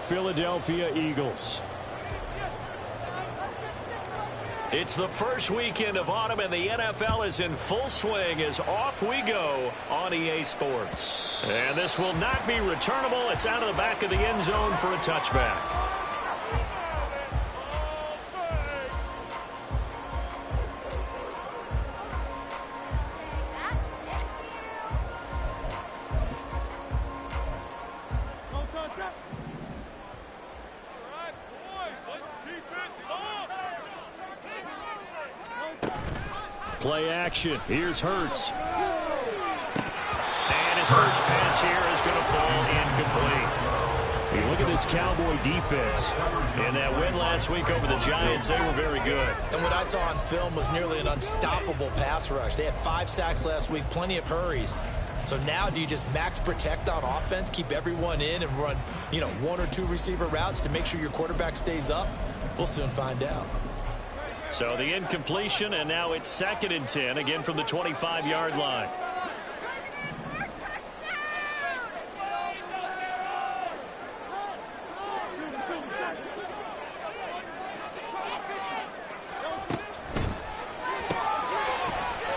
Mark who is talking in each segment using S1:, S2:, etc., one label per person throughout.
S1: Philadelphia Eagles.
S2: It's the first weekend of autumn, and the NFL is in full swing as off we go on EA Sports. And this will not be returnable. It's out of the back of the end zone for a touchback.
S1: Play action. Here's Hurts.
S2: And his first pass here is going to fall incomplete.
S1: You look at this Cowboy defense.
S2: In that win last week over the Giants, they were very good.
S3: And what I saw on film was nearly an unstoppable pass rush. They had 5 sacks last week, plenty of hurries. So now do you just max protect on offense, keep everyone in, and run, 1 or 2 receiver routes to make sure your quarterback stays up? We'll soon find out.
S2: So the incompletion, and now it's 2nd and 10, again from the 25-yard line.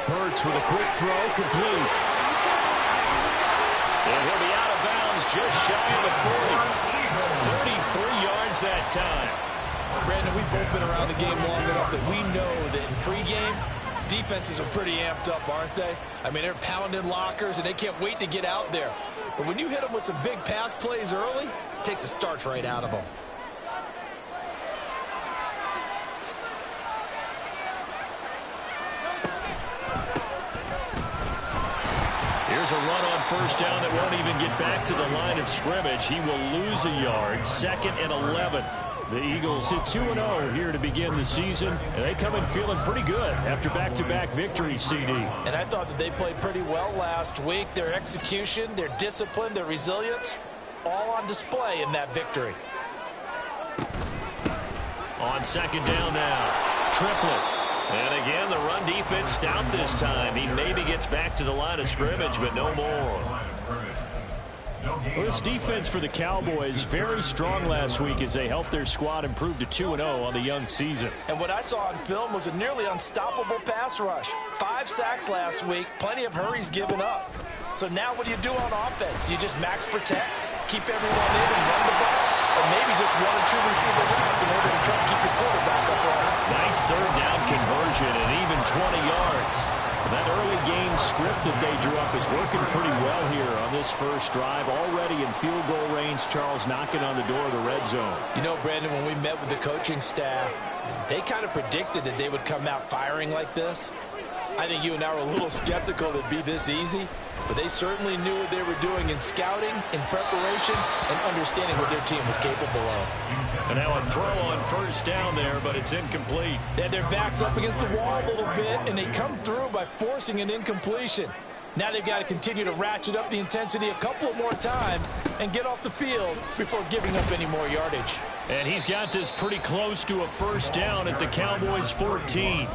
S1: Hurts with a quick throw, complete.
S2: And he'll be out of bounds just shy of the 40. 33 yards that time.
S3: Brandon, we've both been around the game long enough that we know that in pregame, defenses are pretty amped up, aren't they? I mean, they're pounding lockers, and they can't wait to get out there. But when you hit them with some big pass plays early, it takes the starch right out of them.
S2: Here's a run on first down that won't even get back to the line of scrimmage. He will lose a yard. 2nd and 11.
S1: The Eagles hit 2-0 here to begin the season, and they come in feeling pretty good after back-to-back victories, CD.
S3: And I thought that they played pretty well last week. Their execution, their discipline, their resilience, all on display in that victory.
S2: On 2nd down now, Triplett. And again, the run defense stout this time. He maybe gets back to the line of scrimmage, but no more.
S1: Well, this defense for the Cowboys very strong last week as they helped their squad improve to 2-0 on the young season.
S3: And what I saw on film was a nearly unstoppable pass rush. 5 sacks last week, plenty of hurries given up. So now what do you do on offense? You just max protect, keep everyone in and run the ball, or maybe just 1 or 2 receiver routes in order to try to keep your quarterback upright.
S2: Nice 3rd down conversion and even 20 yards.
S1: That early game script that they drew up is working pretty well here on this first drive. Already in field goal range, Charles knocking on the door of the red zone.
S3: You know, Brandon, when we met with the coaching staff, they kind of predicted that they would come out firing like this. I think you and I were a little skeptical that it'd be this easy, but they certainly knew what they were doing in scouting, in preparation, and understanding what their team was capable of.
S2: And now a throw on first down there, but it's incomplete.
S3: They had their backs up against the wall a little bit, and they come through by forcing an incompletion. Now they've got to continue to ratchet up the intensity a couple of more times and get off the field before giving up any more yardage.
S2: And he's got this pretty close to a first down at the Cowboys' 14.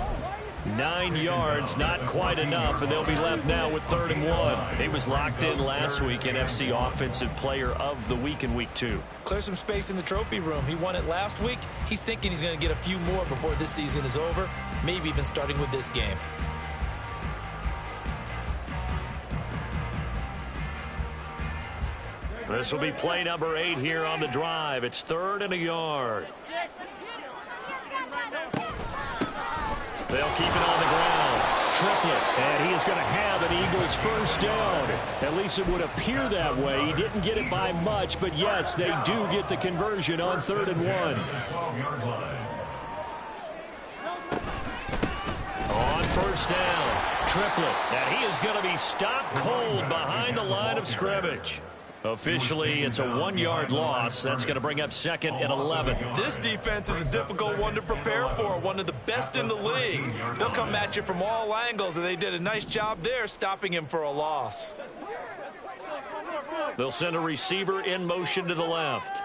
S2: 9 yards, not quite enough, and they'll be left now with 3rd and 1. He was locked in last week, NFC Offensive Player of the Week in Week 2.
S3: Clear some space in the trophy room. He won it last week. He's thinking he's going to get a few more before this season is over, maybe even starting with this game.
S2: This will be play number 8 here on the drive. It's 3rd and a yard. They'll keep it on the ground.
S1: Triplett, and he is going to have an Eagles first down. At least it would appear that way. He didn't get it by much, but yes, they do get the conversion on 3rd and 1.
S2: On first down, Triplett, and he is going to be stopped cold behind the line of scrimmage. Officially, it's a 1-yard loss. That's going to bring up 2nd and 11.
S3: This defense is a difficult one to prepare for, one of the best in the league. They'll come at you from all angles, and they did a nice job there stopping him for a loss.
S2: They'll send a receiver in motion to the left.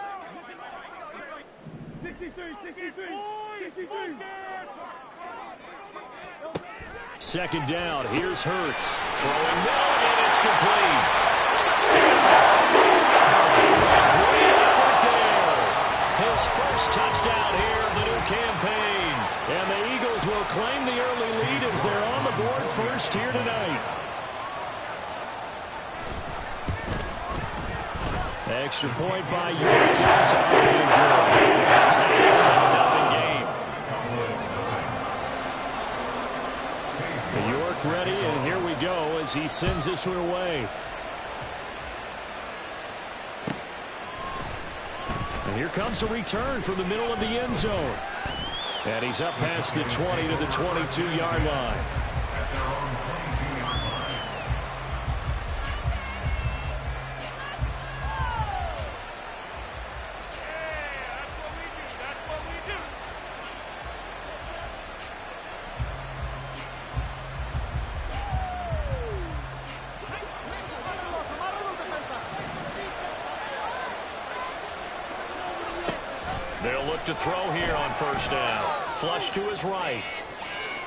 S1: 2nd down, here's Hurts.
S2: Throwing middle, and it's complete. Touchdown! Great effort there. his first touchdown here of the new campaign.
S1: And the Eagles will claim the early lead as they're on the board first here tonight. Extra point by York.
S2: That's now a 7-0 game.
S1: York ready, and here we go as he sends this one away. And here comes a return from the middle of the end zone. And he's up past the 20 to the 22-yard line.
S2: They'll look to throw here on first down. Flush to his right.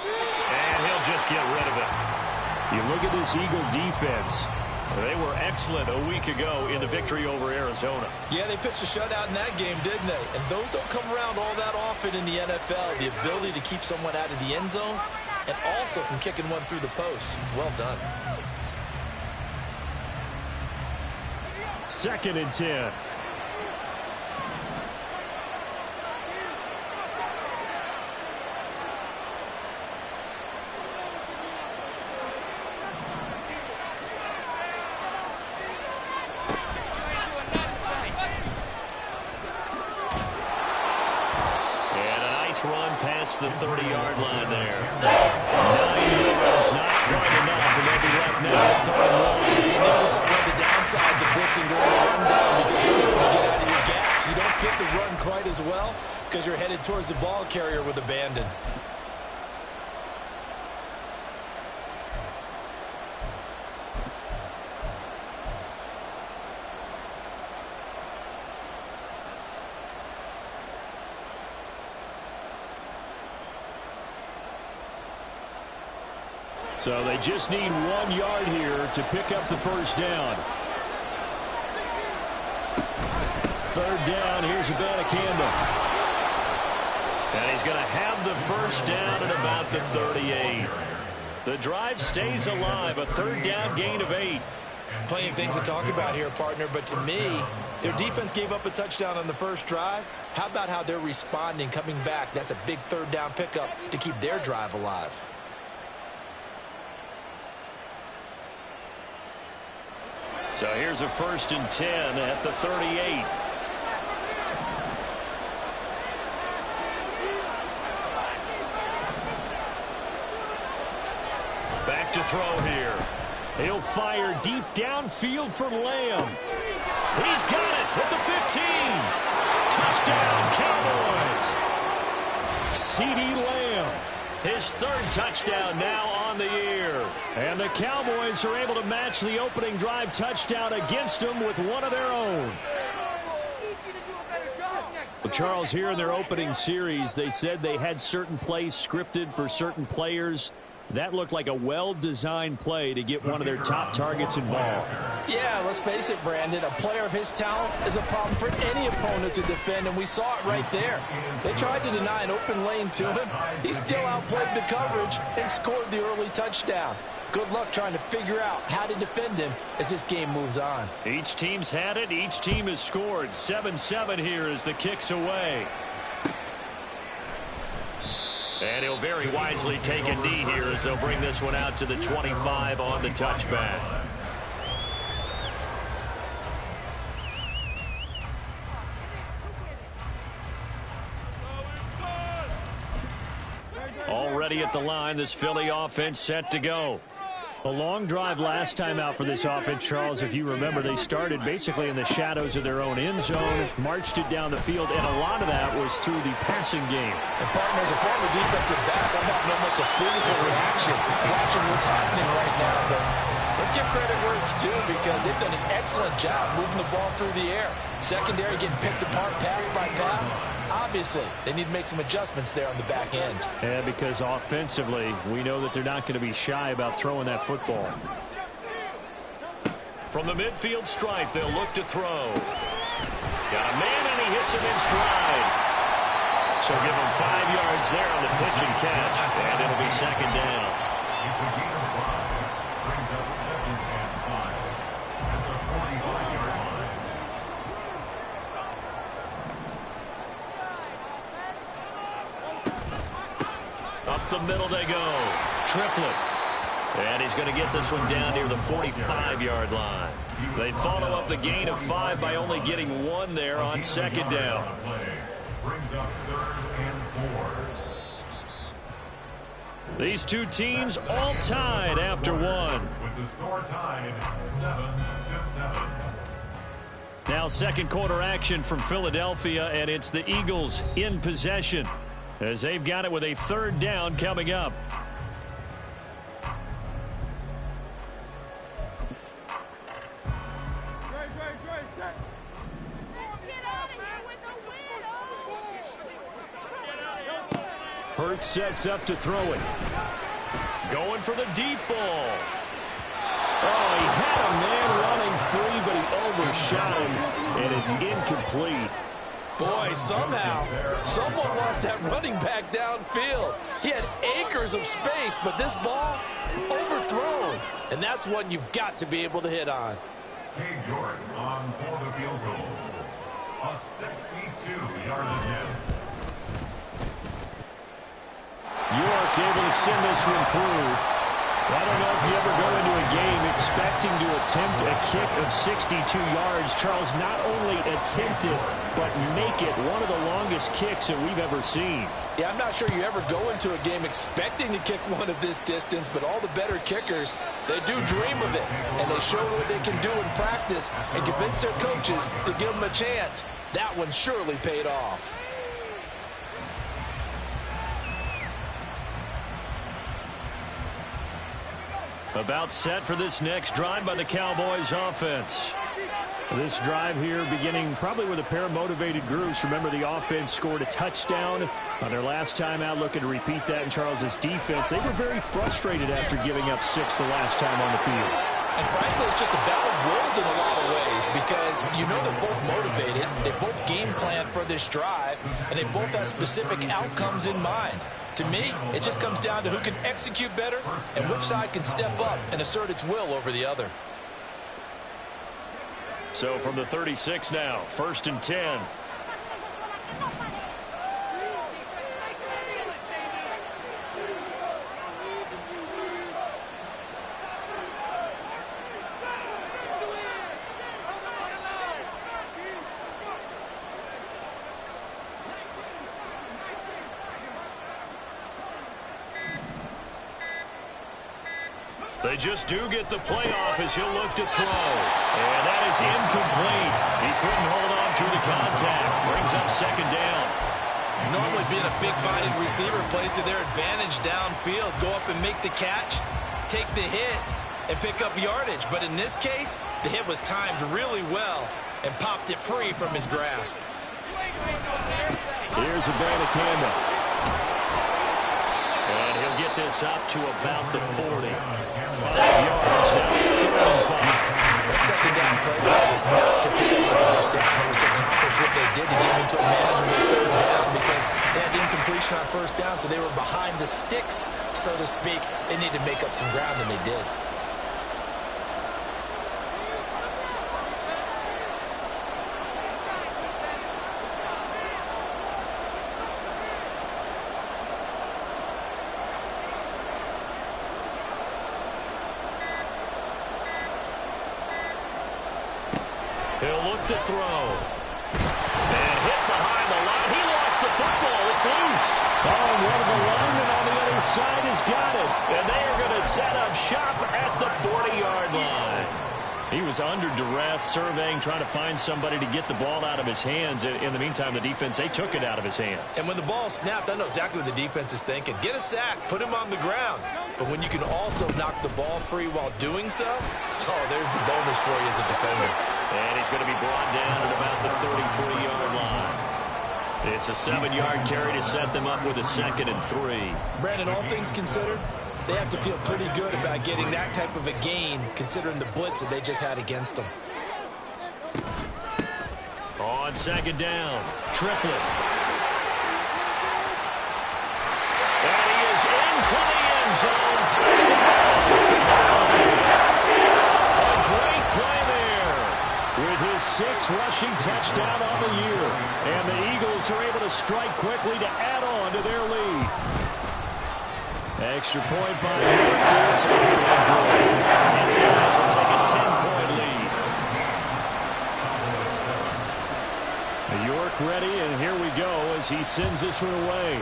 S2: And he'll just get rid of it.
S1: You look at this Eagle defense.
S2: They were excellent a week ago in the victory over Arizona.
S3: Yeah, they pitched a shutout in that game, didn't they? And those don't come around all that often in the NFL. The ability to keep someone out of the end zone and also from kicking one through the post. Well done.
S1: 2nd and 10.
S2: Run past the 30-yard line there. 9 yards, not quite enough, and they'll be left now at 3rd and 1.
S3: That was one of the downsides of blitzing during the run down, because sometimes you get out of your gaps. You don't fit the run quite as well because you're headed towards the ball carrier with abandon.
S1: So they just need 1 yard here to pick up the first down. 3rd down. Here's Abanikanda.
S2: And he's going to have the first down at about the 38. The drive stays alive. A 3rd down gain of 8.
S3: Plenty of things to talk about here, partner, but to me, their defense gave up a touchdown on the first drive. How about how they're responding, coming back? That's a big 3rd down pickup to keep their drive alive.
S2: So here's a 1st and 10 at the 38. Back to throw here.
S1: He'll fire deep downfield for Lamb.
S2: He's got it at the 15. Touchdown, Cowboys.
S1: CeeDee Lamb.
S2: His 3rd touchdown now on the year.
S1: And the Cowboys are able to match the opening drive touchdown against them with one of their own. Well, Charles, here in their opening series, they said they had certain plays scripted for certain players. That looked like a well-designed play to get one of their top targets involved.
S3: Yeah, let's face it, Brandon. A player of his talent is a problem for any opponent to defend, and we saw it right there. They tried to deny an open lane to him. He still outplayed the coverage and scored the early touchdown. Good luck trying to figure out how to defend him as this game moves on.
S2: Each team's had it. Each team has scored. 7-7 here as the kick's away. And he'll very wisely take a knee here as they'll bring this one out to the 25 on the touchback. Already at the line, this Philly offense set to go.
S1: A long drive last time out for this offense, Charles. If you remember, they started basically in the shadows of their own end zone, marched it down the field, and a lot of that was through the passing game.
S3: And partner, as a former defensive back, I'm having almost a physical reaction watching what's happening right now. But let's give credit where it's due, because they've done an excellent job moving the ball through the air. Secondary getting picked apart pass by pass. Obviously, they need to make some adjustments there on the back end.
S1: Yeah, because offensively, we know that they're not going to be shy about throwing that football.
S2: From the midfield stripe, they'll look to throw. Got a man, and he hits him in stride. So give him 5 yards there on the pitch and catch, and it'll be second down.
S4: Brings up 2nd and 5 at the 45-yard line.
S2: Up the middle they go. Triplet. And he's going to get this one down near the 45-yard line. They follow up the gain of 5 by only getting 1 there on second down.
S4: Brings up 3rd and 4.
S2: These two teams all tied after 1.
S4: With the score tied 7-7.
S2: Now second quarter action from Philadelphia, and it's the Eagles in possession as they've got it with a 3rd down coming up.
S1: Hurts sets up to throw it.
S2: Going for the deep ball.
S1: Oh, he had a man running free, but he overshot him, and it's incomplete.
S3: Boy, somehow, someone lost that running back downfield. He had acres of space, but this ball, overthrown. And that's one you've got to be able to hit on.
S4: Cade York on for the field goal. A 62-yard attempt.
S1: York able to send this one through. I don't know if you ever go into a game expecting to attempt a kick of 62 yards. Charles, not only attempt it, but make it one of the longest kicks that we've ever seen.
S3: Yeah, I'm not sure you ever go into a game expecting to kick one of this distance, but all the better kickers, they do dream of it, and they show what they can do in practice and convince their coaches to give them a chance. That one surely paid off.
S2: About set for this next drive by the Cowboys offense.
S1: This drive here beginning probably with a pair of motivated groups. Remember, the offense scored a touchdown on their last time out, looking to repeat that in Charles's defense. They were very frustrated after giving up 6 the last time on the field.
S3: And frankly, it's just a battle of wills in a lot of ways because you know they're both motivated, they both game plan for this drive, and they both have specific outcomes in mind. To me, it just comes down to who can execute better and which side can step up and assert its will over the other.
S2: So from the 36 now, 1st and 10. They just do get the playoff as he'll look to throw. And that is incomplete. He couldn't hold on through the contact. Brings up second down.
S3: Normally being a big-bodied receiver plays to their advantage downfield. Go up and make the catch, take the hit, and pick up yardage. But in this case, the hit was timed really well and popped it free from his grasp.
S1: Here's Abanikanda.
S2: And he'll get this up to about the 40. 5 yards. Now it's 3rd and 5.
S3: That second down play was not to pick up the first down. It was to accomplish what they did to get into a manageable 3rd down because they had incompletion on 1st down, so they were behind the sticks, so to speak. They needed to make up some ground, and they did.
S2: He'll look to throw. And hit behind the line. He lost the football. It's loose.
S1: Oh, and one of the linemen on the other side has got it.
S2: And they are going to set up shop at the 40-yard line. He was under duress, surveying, trying to find somebody to get the ball out of his hands. In the meantime, the defense, they took it out of his hands.
S3: And when the ball snapped, I know exactly what the defense is thinking. Get a sack, put him on the ground. But when you can also knock the ball free while doing so, oh, there's the bonus for you as a defender.
S2: And he's going to be brought down at about the 33-yard line. It's a 7-yard carry to set them up with a 2nd and 3.
S3: Brandon, all things considered, they have to feel pretty good about getting that type of a gain, considering the blitz that they just had against them.
S2: On second down. Triplett. And he is into the end zone. Touchdown. A great play there.
S1: With his 6th rushing touchdown on the year. And the Eagles are able to strike quickly to add on to their lead. Extra point by Hurricanes.
S2: These guys will take a 10-point lead.
S1: York ready, and here we go as he sends this one away.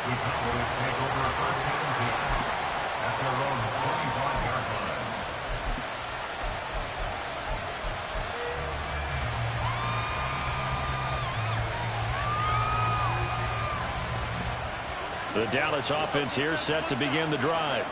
S4: The Cowboys take over first and 10 at their own 45-yard line.
S1: The Dallas offense here set to begin the drive.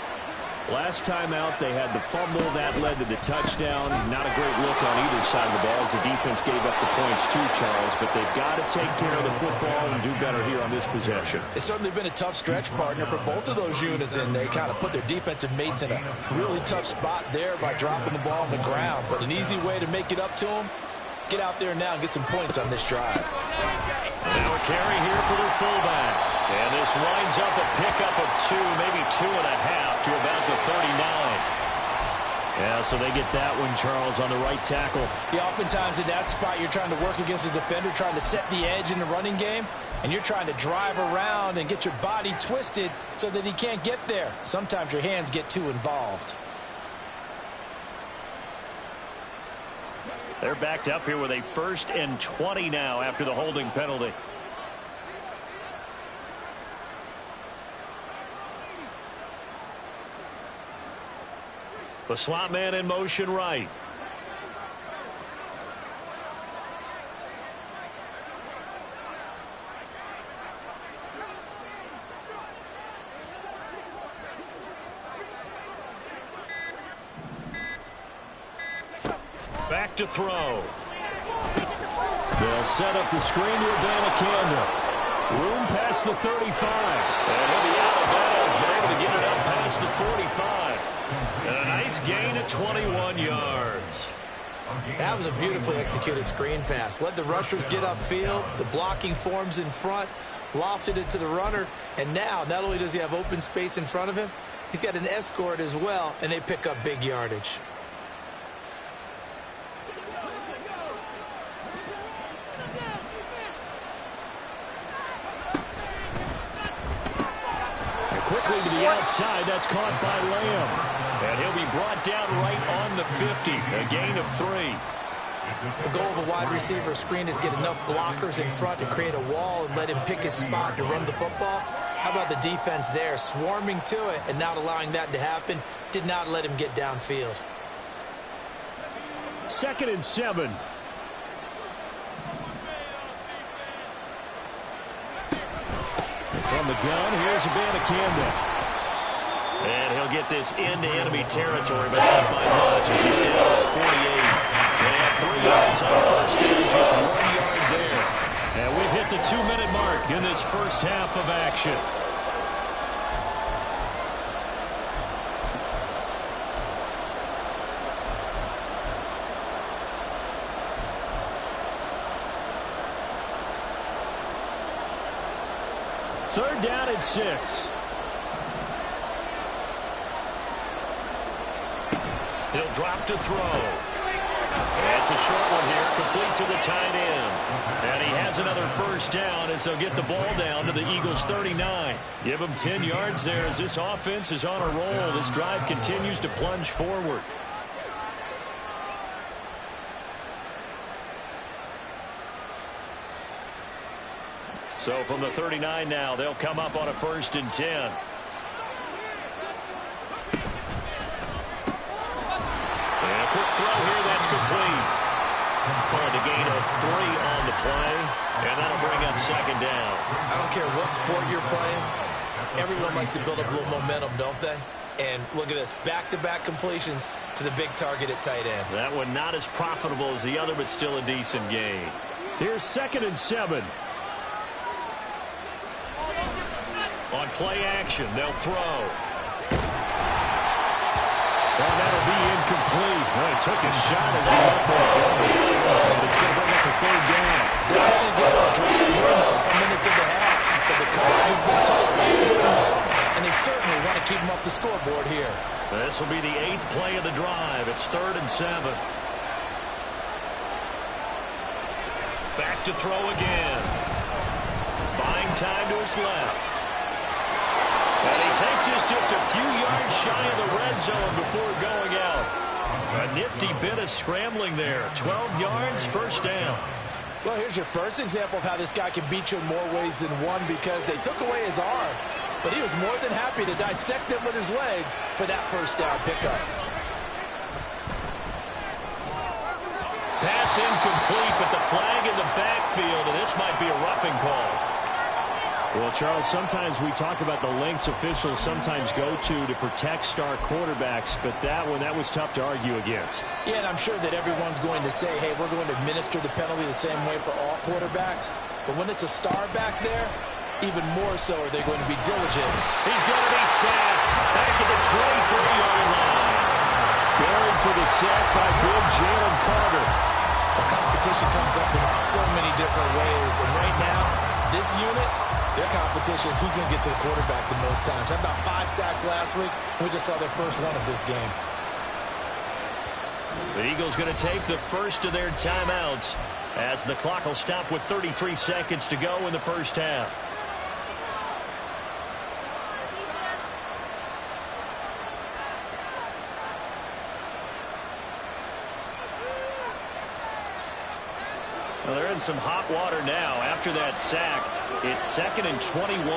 S1: Last time out, they had the fumble. That led to the touchdown. Not a great look on either side of the ball as the defense gave up the points too, Charles. But they've got to take care of the football and do better here on this possession.
S3: It's certainly been a tough stretch, partner, for both of those units, and they kind of put their defensive mates in a really tough spot there by dropping the ball on the ground. But an easy way to make it up to them, get out there now and get some points on this drive.
S2: Now a carry here for their fullback. And this winds up a pickup of 2, maybe 2.5 to about the 39.
S1: Yeah, so they get that one, Charles, on the right tackle.
S3: Yeah, oftentimes in that spot, you're trying to work against a defender, trying to set the edge in the running game, and you're trying to drive around and get your body twisted so that he can't get there. Sometimes your hands get too involved.
S2: They're backed up here with a 1st and 20 now after the holding penalty. The slot man in motion right. Back to throw.
S1: They'll set up the screen to Abanikanda. Room past the 35.
S2: And he'll be out of bounds, but able to get it up past the 45. And a nice gain of 21 yards.
S3: That was a beautifully executed screen pass. Let the rushers get upfield. The blocking forms in front. Lofted it to the runner. And now, not only does he have open space in front of him, he's got an escort as well, and they pick up big yardage.
S1: Quickly to the outside. That's caught by Lamb.
S2: And he'll be brought down right on the 50. A gain of 3.
S3: The goal of a wide receiver screen is get enough blockers in front to create a wall and let him pick his spot to run the football. How about the defense there, swarming to it and not allowing that to happen? Did not let him get downfield.
S1: 2nd and 7. From the gun, here's Abanikanda.
S2: And he'll get this into enemy territory, but not by much as he's down at 48. They have 3 yards on 1st down, just 1 yard there.
S1: And we've hit the 2-minute mark in this first half of action. Third down and 6.
S2: He'll drop to throw. And it's a short one here, complete to the tight end. And he has another 1st down as they'll get the ball down to the Eagles' 39. Give them 10 yards there as this offense is on a roll. This drive continues to plunge forward. So from the 39 now, they'll come up on a 1st and 10. And a quick throw here, that's complete. Called a gain of 3 on the play, and that'll bring up 2nd down.
S3: I don't care what sport you're playing. Everyone likes to build up a little momentum, don't they? And look at this, back-to-back completions to the big target at tight end.
S2: That one not as profitable as the other, but still a decent gain.
S1: Here's 2nd and 7.
S2: On play action, they'll throw.
S1: And that'll be incomplete. Well, he took a shot as he let that go. But it's going to bring up a third down.
S3: They're putting together a drive here in the 4 minutes of the half. But the coverage has been tight and they certainly want to keep them up the scoreboard here.
S2: This will be the 8th play of the drive. It's 3rd and 7. Back to throw again. Buying time to his left. And he takes us just a few yards shy of the red zone before going out. A nifty bit of scrambling there. 12 yards, first down.
S3: Well, here's your first example of how this guy can beat you in more ways than one, because they took away his arm, but he was more than happy to dissect them with his legs for that first down pickup.
S2: Pass incomplete, but the flag in the backfield, and this might be a roughing call.
S1: Well, Charles, sometimes we talk about the lengths officials sometimes go to protect star quarterbacks, but that was tough to argue against.
S3: Yeah, and I'm sure that everyone's going to say, hey, we're going to administer the penalty the same way for all quarterbacks. But when it's a star back there, even more so are they going to be diligent.
S2: He's going to be sacked back at the 23-yard line.
S1: Buried for the sack by big Jalen Carter.
S3: The competition comes up in so many different ways, and right now, this unit, their competition is who's going to get to the quarterback the most times. Had about 5 sacks last week, and we just saw their first one of this game.
S2: The Eagles going to take the first of their timeouts as the clock will stop with 33 seconds to go in the first half. Well, they're in some hot water now. After that sack, it's 2nd and 21.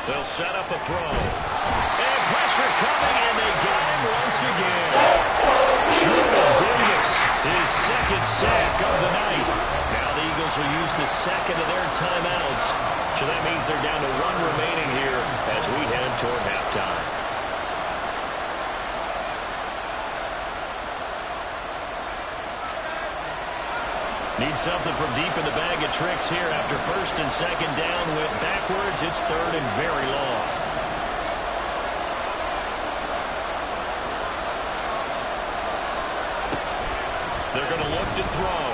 S2: They'll set up a throw. And pressure coming, and they got him once again. Jordan Davis, his 2nd sack of the night. Now the Eagles will use the 2nd of their timeouts. So that means they're down to 1 remaining here as we head toward halftime. Need something from deep in the bag of tricks here after 1st and 2nd down. Went backwards. It's 3rd and very long. They're going to look to throw.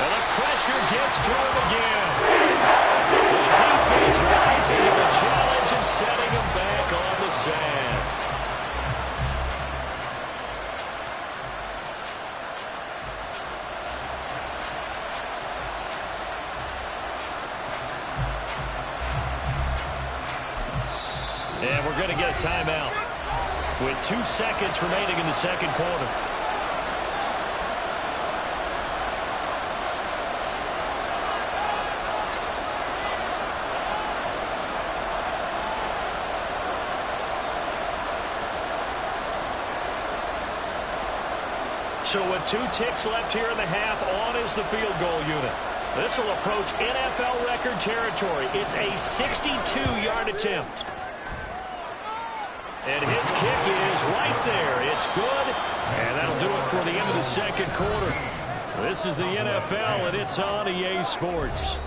S2: And the pressure gets to him again. The defense rising to the challenge and setting him back on the sand. And we're going to get a timeout with 2 seconds remaining in the 2nd quarter. So with 2 ticks left here in the half, on is the field goal unit. This will approach NFL record territory. It's a 62-yard attempt. And his kick is right there. It's good. And that'll do it for the end of the 2nd quarter. This is the NFL, and it's on EA Sports.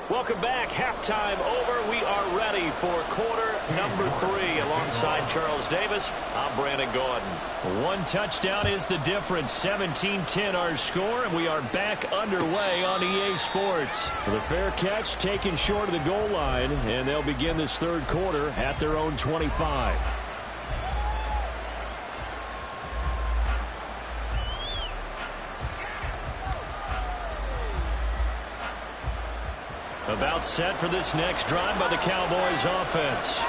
S2: Welcome back. Halftime over. We are ready for quarter number 3. Alongside Charles Davis, I'm Brandon Gaudin. 1 touchdown is the difference. 17-10 our score, and we are back underway on EA Sports.
S1: The fair catch taken short of the goal line, and they'll begin this 3rd quarter at their own 25.
S2: About set for this next drive by the Cowboys offense.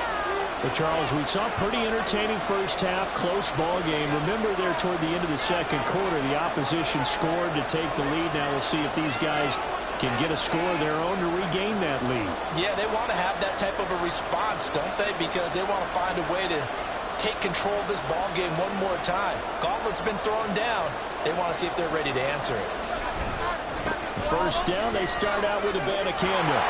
S1: Well, Charles, we saw a pretty entertaining first half, close ball game. Remember there toward the end of the 2nd quarter, the opposition scored to take the lead. Now we'll see if these guys can get a score of their own to regain that lead.
S3: Yeah, they want to have that type of a response, don't they? Because they want to find a way to take control of this ball game one more time. Gauntlet's been thrown down. They want to see if they're ready to answer it.
S1: First down, they start out with Abanikanda.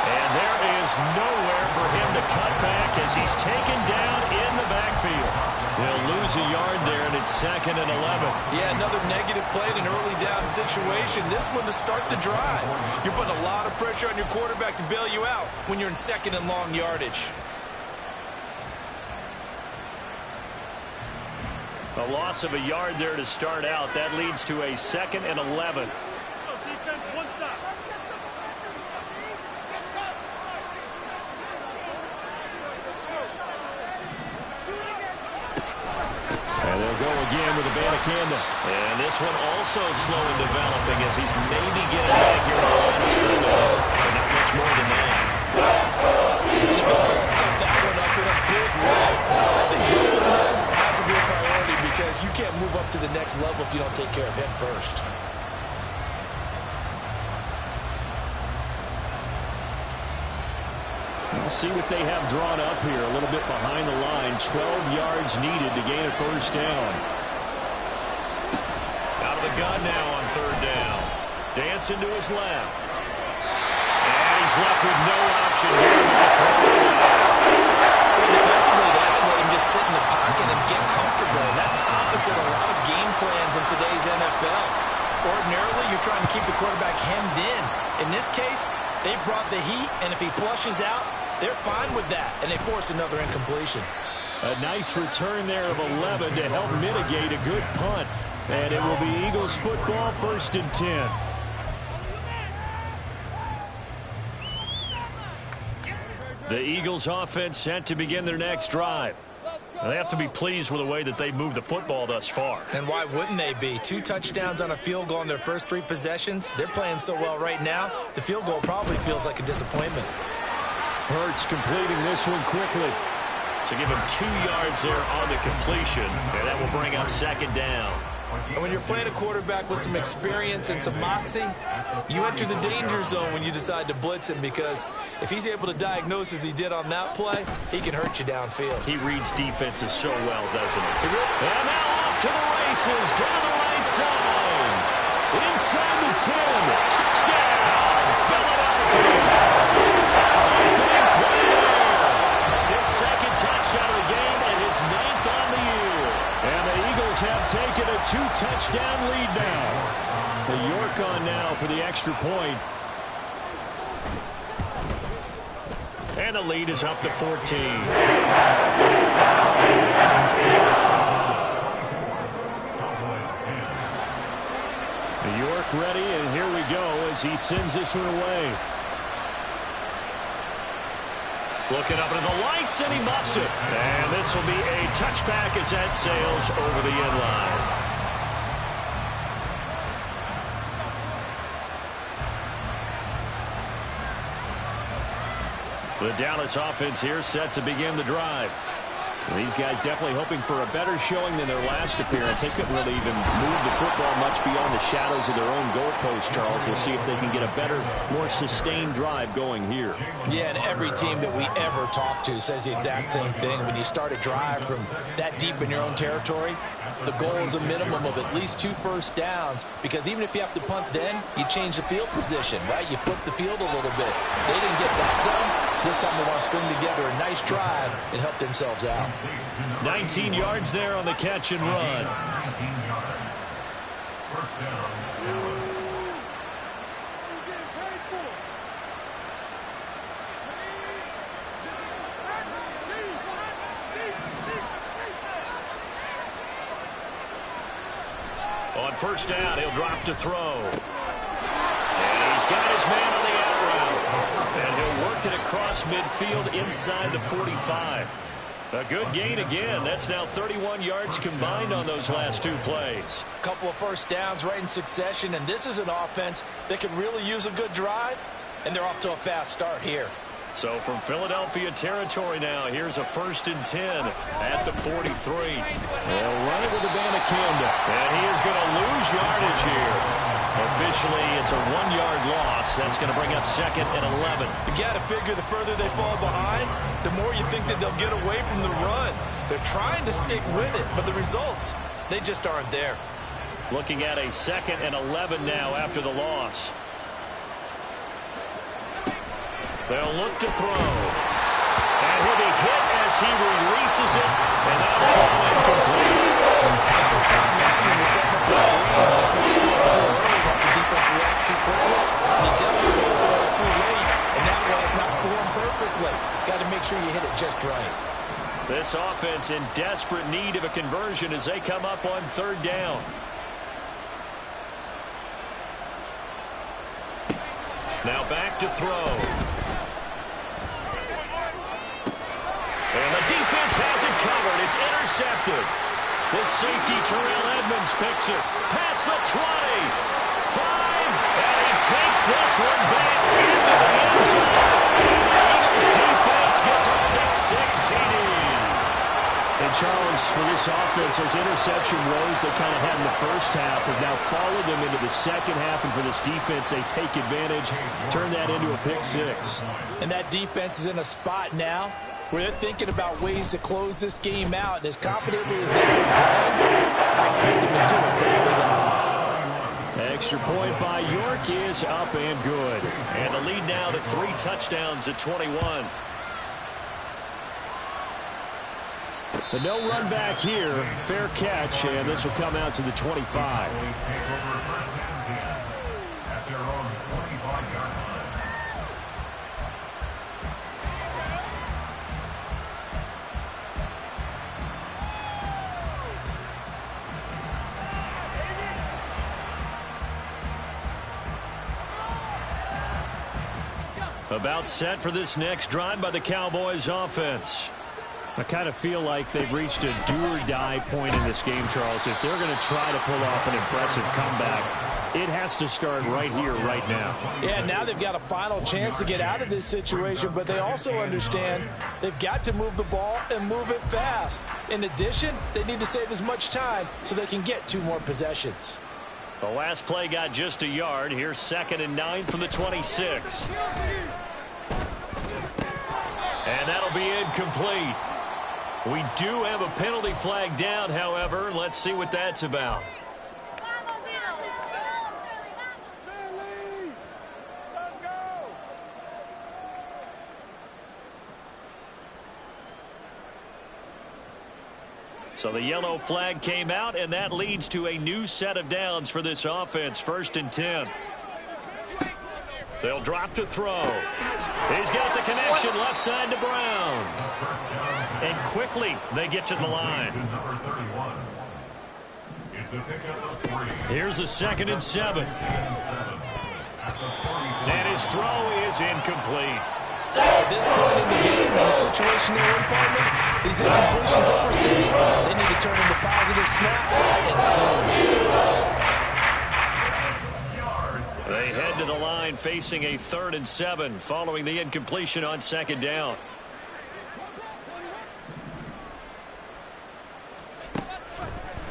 S2: And there is nowhere for him to cut back as he's taken down in the backfield. They'll lose a yard there, and it's 2nd and 11.
S3: Yeah, another negative play in an early down situation. This one to start the drive. You're putting a lot of pressure on your quarterback to bail you out when you're in 2nd and long yardage.
S2: A loss of a yard there to start out. That leads to a 2nd and 11.
S1: And they'll go again with Abanikanda.
S2: And this one also slow in developing as he's maybe getting back here on the line of scrimmage. But not much more than that.
S3: The defense stepped that one up in a big way. I think doubling him has to be a priority because you can't move up to the next level if you don't take care of him first.
S1: We'll see what they have drawn up here. A little bit behind the line. 12 yards needed to gain a first down.
S2: Out of the gun now on 3rd down. Dancing to his left. And he's left with no option here but to throw it away.
S3: Well, defensively, they haven't let him just sit in the pocket and get comfortable. And that's opposite a lot of game plans in today's NFL. Ordinarily, you're trying to keep the quarterback hemmed in. In this case, they brought the heat, and if he flushes out, they're fine with that, and they force another incompletion.
S1: A nice return there of 11 to help mitigate a good punt. And it will be Eagles football, 1st and 10.
S2: The Eagles offense set to begin their next drive. Now, they have to be pleased with the way that they've moved the football thus far.
S3: And why wouldn't they be? 2 touchdowns on a field goal in their first 3 possessions. They're playing so well right now, the field goal probably feels like a disappointment.
S1: Hurts completing this one quickly.
S2: So give him 2 yards there on the completion, and that will bring up 2nd down.
S3: And when you're playing a quarterback with some experience and some moxie, you enter the danger zone when you decide to blitz him, because if he's able to diagnose as he did on that play, he can hurt you downfield.
S2: He reads defenses so well, doesn't he?
S3: He really
S2: and now off to the races, down the right side. Inside the 10. Touchdown, Philadelphia. Big play there. His 2nd touchdown of the game and his 9th on the year.
S1: And the Eagles have taken a 2-touchdown lead now. The York on now for the extra point.
S2: And the lead is up to 14.
S1: York ready, and here we go as he sends this one away.
S2: Looking up into the lights, and he muffs it. And this will be a touchback as that sails over the end line. The Dallas offense here set to begin the drive.
S1: These guys definitely hoping for a better showing than their last appearance. They couldn't really even move the football much beyond the shadows of their own goalpost, Charles. We'll see if they can get a better, more sustained drive going here.
S3: Yeah, and every team that we ever talk to says the exact same thing. When you start a drive from that deep in your own territory, the goal is a minimum of at least 2 first downs, because even if you have to punt then, you change the field position, right? You flip the field a little bit. They didn't get that done. This time they want to string together a nice drive and help themselves out.
S2: 19 yards there on the catch and run.
S4: 19 yards. First down, Dallas.
S2: On first down, he'll drop to throw. And he's got his man on the out route. And he'll work it across midfield inside the 45. A good gain again. That's now 31 yards combined on those last 2 plays.
S3: A couple of first downs right in succession, and this is an offense that could really use a good drive, and they're off to a fast start here.
S2: So from Philadelphia territory now, here's a 1st and 10 at the 43.
S1: They'll run it with Abanikanda.
S2: And he is going to lose yardage here. Officially, it's a 1-yard loss. That's going to bring up 2nd and 11.
S3: You got to figure the further they fall behind, the more you think that they'll get away from the run. They're trying to stick with it, but the results, they just aren't there.
S2: Looking at a 2nd and 11 now after the loss. They'll look to throw. And he'll be hit as he releases it, and that'll fall incomplete.
S3: When you set up the screen, too early, let the defense react too quickly. You definitely won't throw it too late, and that way it's not formed perfectly. Got to make sure you hit it just right.
S2: This offense in desperate need of a conversion as they come up on third down. Now back to throw. And the defense has it covered. It's intercepted. This safety, Terrell Edmonds, picks it. Past the 20. 5. And he takes this one back into the end zone. And the Eagles defense gets a pick 6 TD.
S1: And Charles, for this offense, those interception woes they kind of had in the first half have now followed them into the second half. And for this defense, they take advantage, turn that into a pick 6.
S3: And that defense is in a spot now where they're thinking about ways to close this game out. And as confidently as they've been playing, I expect them to do exactly that.
S1: Extra point by York is up and good.
S2: And the lead now to 3 touchdowns at 21.
S1: But no run back here. Fair catch, and this will come out to the 25.
S2: About set for this next drive by the Cowboys offense.
S1: I kind of feel like they've reached a do-or-die point in this game, Charles. If they're going to try to pull off an impressive comeback, it has to start right here, right now.
S3: Yeah, now they've got a final chance to get out of this situation, but they also understand they've got to move the ball and move it fast. In addition, they need to save as much time so they can get 2 more possessions.
S2: The last play got just a yard. Here's 2nd and 9 from the 26. And that'll be incomplete. We do have a penalty flag down, however. Let's see what that's about. So the yellow flag came out, and that leads to a new set of downs for this offense. 1st and 10. They'll drop to throw. He's got the connection left side to Brown. And quickly they get to the line. Here's a 2nd and 7. And his throw is incomplete.
S3: At this point in the game, in the situation they're in, partner, these incompletions that we're seeing, they need to turn into positive snaps and soon.
S2: They head to the line facing a 3rd and 7 following the incompletion on 2nd down.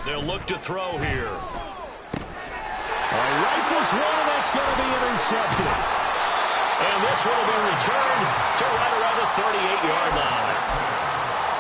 S2: They'll look to throw here.
S1: Rifles one, and that's going to be intercepted.
S2: And this one will be returned to right around the 38-yard line.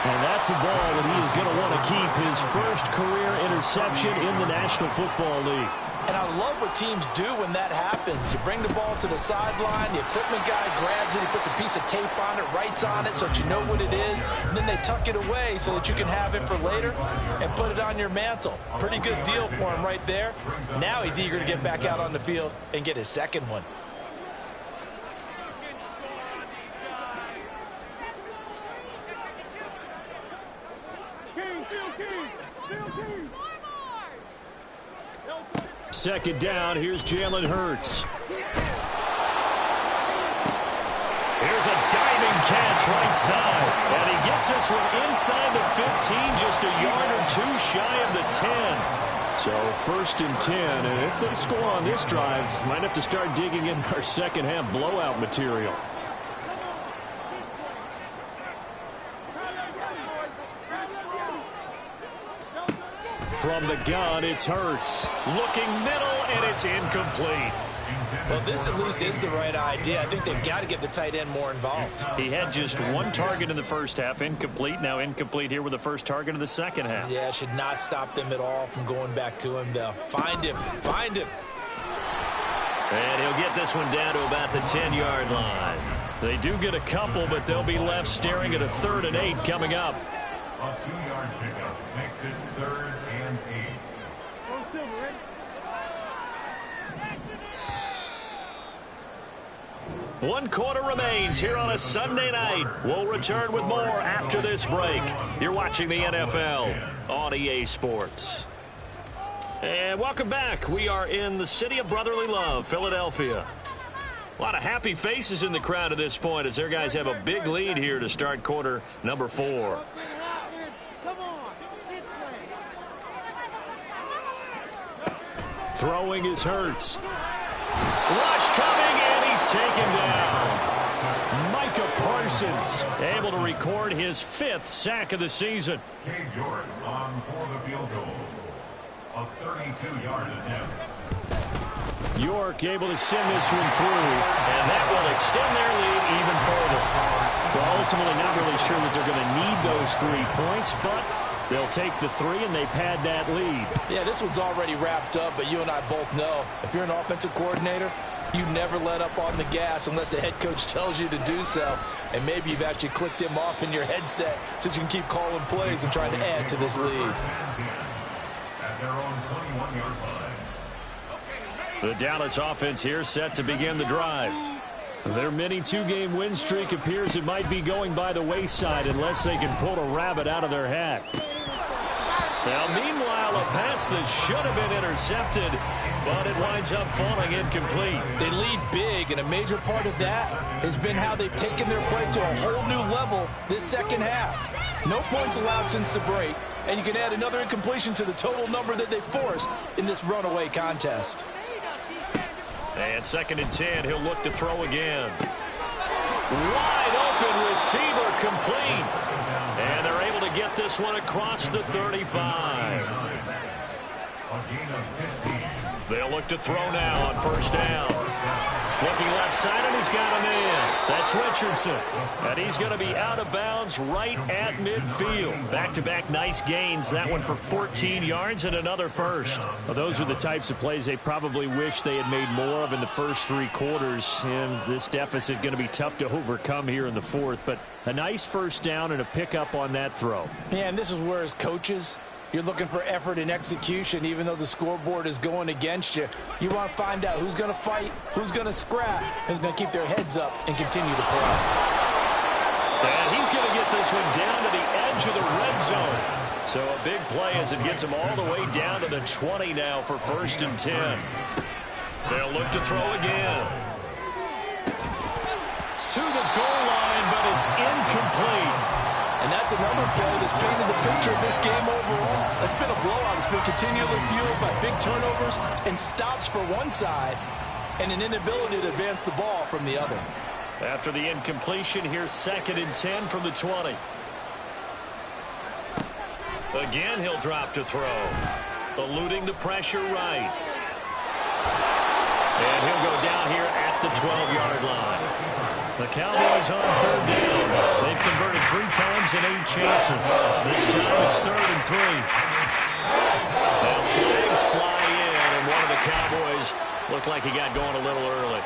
S1: And that's a ball that he is going to want to keep, his first career interception in the National Football League.
S3: And I love what teams do when that happens. You bring the ball to the sideline, the equipment guy grabs it, he puts a piece of tape on it, writes on it so that you know what it is, and then they tuck it away so that you can have it for later and put it on your mantle. Pretty good deal for him right there. Now he's eager to get back out on the field and get his 2nd one.
S1: Second down, here's Jalen Hurts.
S2: Here's a diving catch right side. And he gets this one inside the 15, just a yard or 2 shy of the 10.
S1: So 1st and 10, and if they score on this drive, might have to start digging in our second half blowout material. From the gun, it's Hurts.
S2: Looking middle, and it's incomplete.
S3: Well, this at least is the right idea. I think they've got to get the tight end more involved.
S2: He had just 1 target in the first half, incomplete. Now incomplete here with the first target of the second half.
S3: Yeah, should not stop them at all from going back to him. They'll find him. Find him.
S2: And he'll get this one down to about the 10-yard line. They do get a couple, but they'll be left staring at a 3rd and 8 coming up.
S4: A 2-yard pickup makes it 3rd and 8.
S2: 1 quarter remains here on a Sunday night. We'll return with more after this break. You're watching the NFL on EA Sports. And welcome back. We are in the city of brotherly love, Philadelphia. A lot of happy faces in the crowd at this point as their guys have a big lead here to start quarter number 4. Throwing is Hurts. Rush coming, and he's taken down. Micah Parsons able to record his 5th sack of the season.
S4: Cade York on for the field goal. A 32-yard attempt.
S1: York able to send this one through.
S2: And that will extend their lead even further.
S1: Well, ultimately not really sure that they're going to need those 3 points, but they'll take the 3 and they pad that lead.
S3: Yeah, this one's already wrapped up, but you and I both know if you're an offensive coordinator, you never let up on the gas unless the head coach tells you to do so. And maybe you've actually clicked him off in your headset so you can keep calling plays and trying to add to this lead.
S4: At their own 21-yard line.
S2: The Dallas offense here set to begin the drive.
S1: Their mini 2-game win streak appears it might be going by the wayside unless they can pull a rabbit out of their hat.
S2: Now, meanwhile, a pass that should have been intercepted, but it winds up falling incomplete.
S3: They lead big, and a major part of that has been how they've taken their play to a whole new level this second half. No points allowed since the break, and you can add another incompletion to the total number that they forced in this runaway contest.
S2: And 2nd and 10, he'll look to throw again. Wide open receiver complete. And they're able to get this one across the 35. They'll look to throw now on 1st down. Looking left side, and he's got him in. That's Richardson. And he's going to be out of bounds right at midfield. Back-to-back nice gains. That one for 14 yards and another first.
S1: Well, those are the types of plays they probably wish they had made more of in the first 3 quarters. And this deficit going to be tough to overcome here in the 4th. But a nice 1st down and a pickup on that throw.
S3: Yeah, and this is where, as coaches, you're looking for effort and execution, even though the scoreboard is going against you. You want to find out who's going to fight, who's going to scrap, who's going to keep their heads up and continue to play.
S2: And he's going to get this one down to the edge of the red zone. So a big play as it gets him all the way down to the 20 now for 1st and 10. They'll look to throw again. To the goal line, but it's incomplete.
S3: And that's another play that's painted the picture of this game overall. It's been a blowout. It's been continually fueled by big turnovers and stops for one side and an inability to advance the ball from the other.
S2: After the incompletion, here's 2nd and 10 from the 20. Again, he'll drop to throw. Eluding the pressure right. And he'll go down here at the 12-yard line. The Cowboys on 3rd down. They've converted 3 times in 8 chances. This time it's 3rd and 3. Now flags fly in, and one of the Cowboys looked like he got going a little early.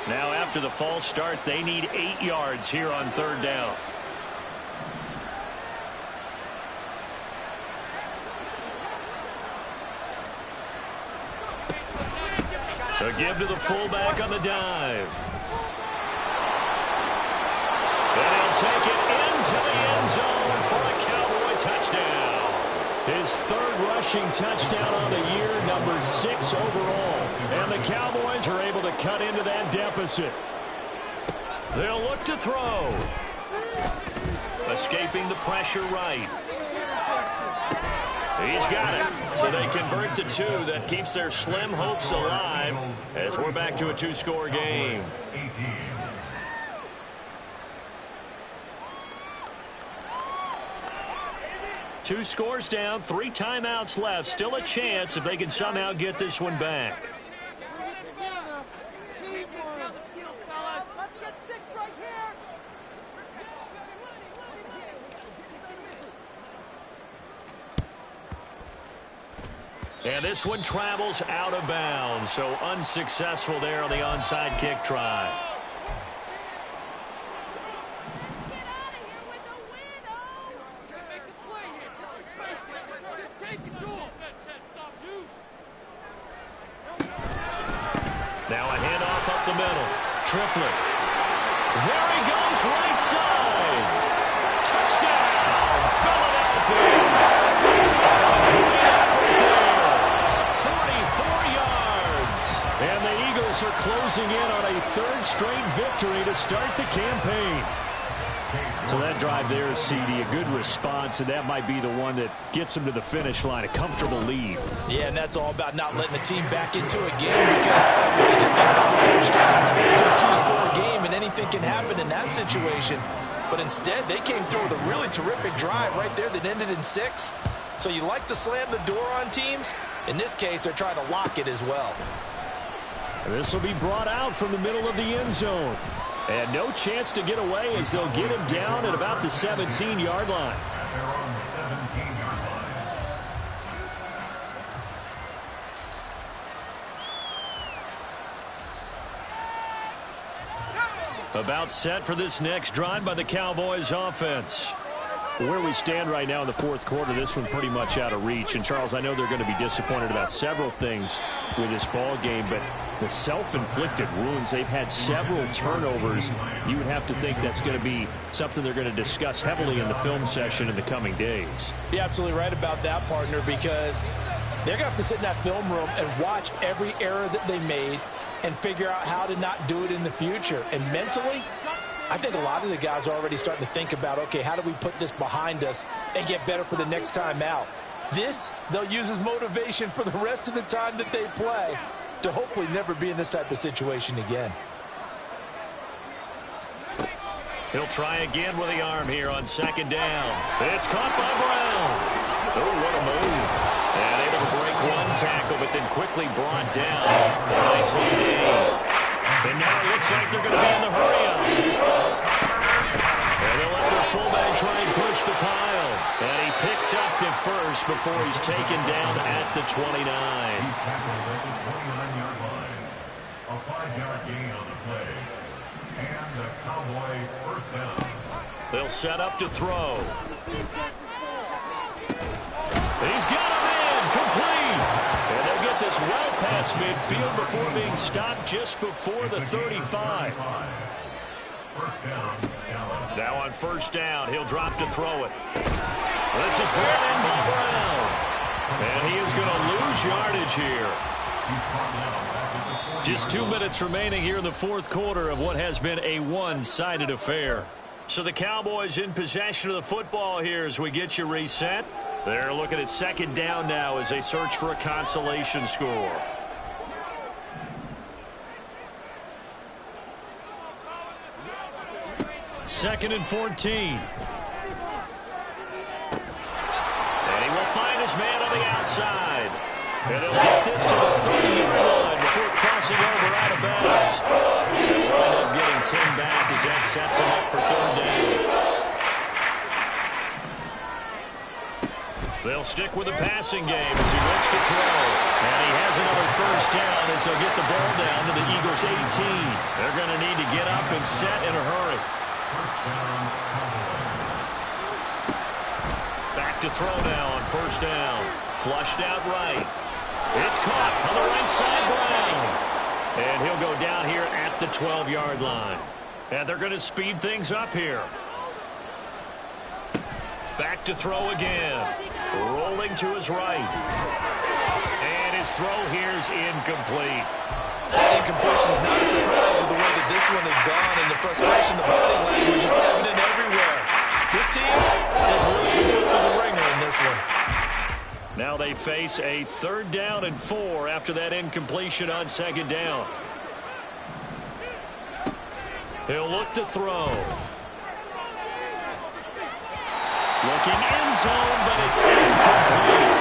S2: Now after the false start, they need 8 yards here on 3rd down. A give to the fullback on the dive. And he'll take it into the end zone for a Cowboy touchdown.
S1: His 3rd rushing touchdown on the year, number 6 overall. And the Cowboys are able to cut into that deficit.
S2: They'll look to throw. Escaping the pressure right. He's got it. So they convert the 2. That keeps their slim hopes alive as we're back to a 2-score game.
S4: 18.
S2: Two scores down, 3 timeouts left. Still a chance if they can somehow get this one back. And this one travels out of bounds, so unsuccessful there on the onside kick try. Now a handoff up the middle. Triplett. There he goes, right side. Touchdown, Philadelphia. Great effort there. 44 yards. And the Eagles are closing in on a third straight victory to start the campaign. So that drive there, CD, a good response, and that might be the one that gets them to the finish line, a comfortable lead.
S3: Yeah, and that's all about not letting the team back into a game because they just got all the touchdowns. It's a two-score game, and anything can happen in that situation. But instead, they came through with a really terrific drive right there that ended in 6. So you like to slam the door on teams. In this case, they're trying to lock it as well.
S1: This will be brought out from the middle of the end zone. And no chance to get away as they'll get him down at about the 17-yard line.
S4: At their own 17-yard line.
S2: About set for this next drive by the Cowboys offense.
S1: Where we stand right now in the fourth quarter, this one pretty much out of reach. And, Charles, I know they're going to be disappointed about several things with this ball game, but the self-inflicted wounds, they've had several turnovers. You would have to think that's going to be something they're going to discuss heavily in the film session in the coming days.
S3: You're absolutely right about that, partner, because they're going to have to sit in that film room and watch every error that they made and figure out how to not do it in the future. And mentally, I think a lot of the guys are already starting to think about, okay, how do we put this behind us and get better for the next time out? This, they'll use as motivation for the rest of the time that they play to hopefully never be in this type of situation again.
S2: He'll try again with the arm here on second down. It's caught by Brown. Oh, what a move. And able to break one tackle, but then quickly brought down. Nice little game. And now it looks like they're going to be in the hurry-up. And they'll let their fullback try and push the pile. And he picks up the first before he's taken down at the 29.
S4: He's tackled at the 29-yard line. A 5-yard gain on the play. And a Cowboy first down.
S2: They'll set up to throw. He's got him in, complete. And they'll get this well past midfield before being stopped just before the 35.
S4: First down, Dallas.
S2: Now on first down, he'll drop to throw it. This is brought in by Brown. And he is going to lose yardage here. Just 2 minutes remaining here in the fourth quarter of what has been a one-sided affair. So the Cowboys in possession of the football here as we get you reset. They're looking at second down now as they search for a consolation score. Second and 14. And he will find his man on the outside. And he'll get this to the 30-yard line before crossing over out of bounds. And we'll end up getting 10 back as that sets him up for third down. They'll stick with the passing game as he looks to throw. And he has another first down as they'll get the ball down to the Eagles' 18. They're going to need to get up and set in a hurry. Back to throw now on first down. Flushed out right. It's caught on the right side, Brown. And he'll go down here at the 12-yard line. And they're going to speed things up here. Back to throw again. Rolling to his right. And his throw here is incomplete.
S3: That incompletion is not a surprise with the way that this one has gone, and the frustration, the body language is evident everywhere. This team, they've really been put through the ringer in this one.
S2: Now they face a third down and 4 after that incompletion on second down. He'll look to throw. Looking end zone, but it's incomplete.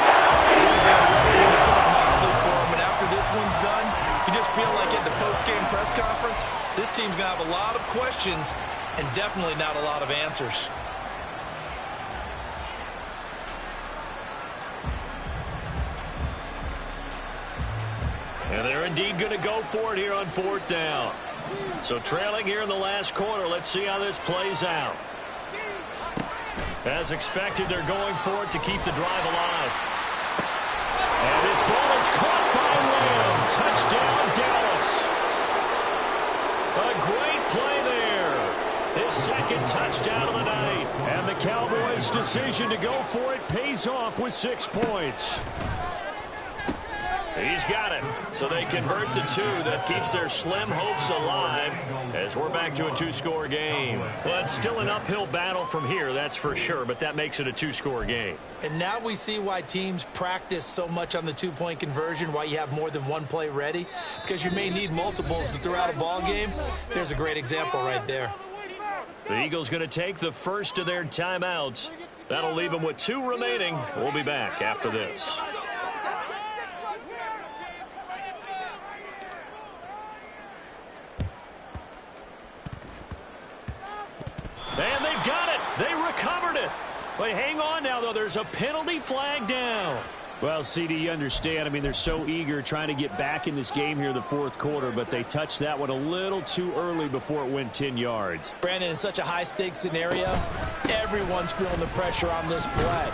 S3: This will be a rough one to put it mildly for him, and after this one's done, you just feel like at the post-game press conference, this team's going to have a lot of questions and definitely not a lot of answers.
S2: And they're indeed going to go for it here on fourth down. So trailing here in the last quarter, let's see how this plays out. As expected, they're going for it to keep the drive alive. And this ball is caught by Lamb. Touchdown, Dallas. touchdown of the night.
S1: And the Cowboys' decision to go for it pays off with 6 points.
S2: He's got it. So they convert to 2. That keeps their slim hopes alive as we're back to a 2-score game. Well, it's still an uphill battle from here, that's for sure, but that makes it a 2-score game.
S3: And now we see why teams practice so much on the 2-point conversion, why you have more than one play ready, because you may need multiples to throw out a ball game. There's a great example right there.
S2: The Eagles going to take the first of their timeouts. That'll leave them with 2 remaining. We'll be back after this. And they've got it. They recovered it. But hang on now, though. There's a penalty flag down.
S1: Well, CD, you understand. I mean, they're so eager trying to get back in this game here in the fourth quarter, but they touched that one a little too early before it went 10 yards.
S3: Brandon, in such a high-stakes scenario, everyone's feeling the pressure on this play.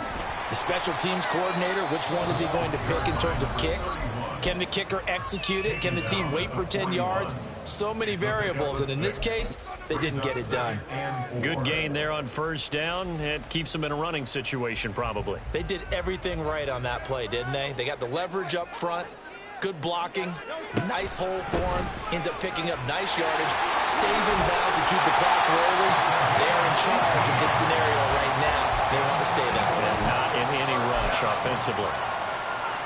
S3: The special teams coordinator, which one is he going to pick in terms of kicks? Can the kicker execute it? Can the team wait for 10 yards? So many variables, and in this case, they didn't get it done.
S2: Good gain there on first down. It keeps them in a running situation, probably.
S3: They did everything right on that play, didn't they? They got the leverage up front, good blocking, nice hole for him, ends up picking up nice yardage, stays in bounds to keep the clock rolling. They're in charge of this scenario right now. They want to stay that way.
S2: And not in any rush offensively.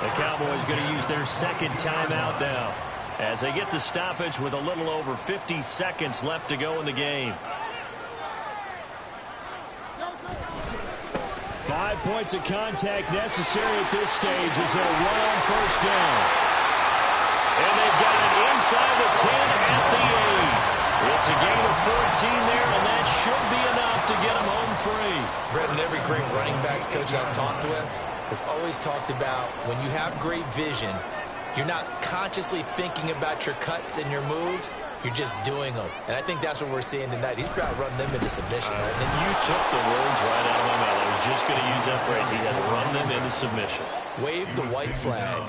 S2: The Cowboys going to use their second timeout now as they get the stoppage with a little over 50 seconds left to go in the game.
S1: 5 points of contact necessary at this stage as they'll run on first down.
S2: And they've got it inside the 10 at the 8. It's a gain of 14 there, and that should be enough to get them home free.
S3: Brendan, every great running backs coach I've talked with has always talked about when you have great vision, you're not consciously thinking about your cuts and your moves. You're just doing them. And I think that's what we're seeing tonight. He's about to run them into submission.
S2: And you took the words right out of my mouth. I was just going to use that phrase. He has run them into submission.
S3: Wave the white flag.